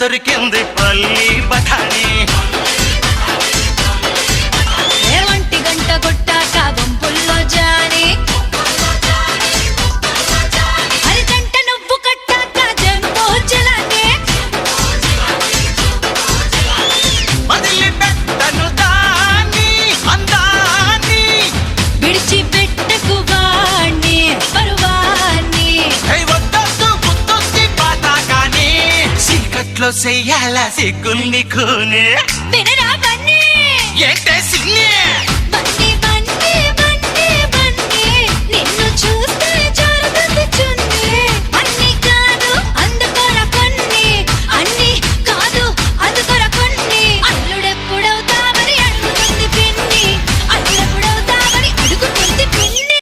దొరికింది పల్లి బఠానీ. ఏమంటి గంట కొట్టాక గుంపుల్లో జాని అరిగంట నువ్వు కట్టాక జంబో జలాని వదిలిపెట్టను దాన్ని అందాన్ని విడిచిపెట్టకు వాణ్ణి పరువాన్ని వద్దొద్దు గుర్తొచ్చి పాత కానీ చీకట్లో చెయ్యాల సిగ్గుల్ని కూనే వినరా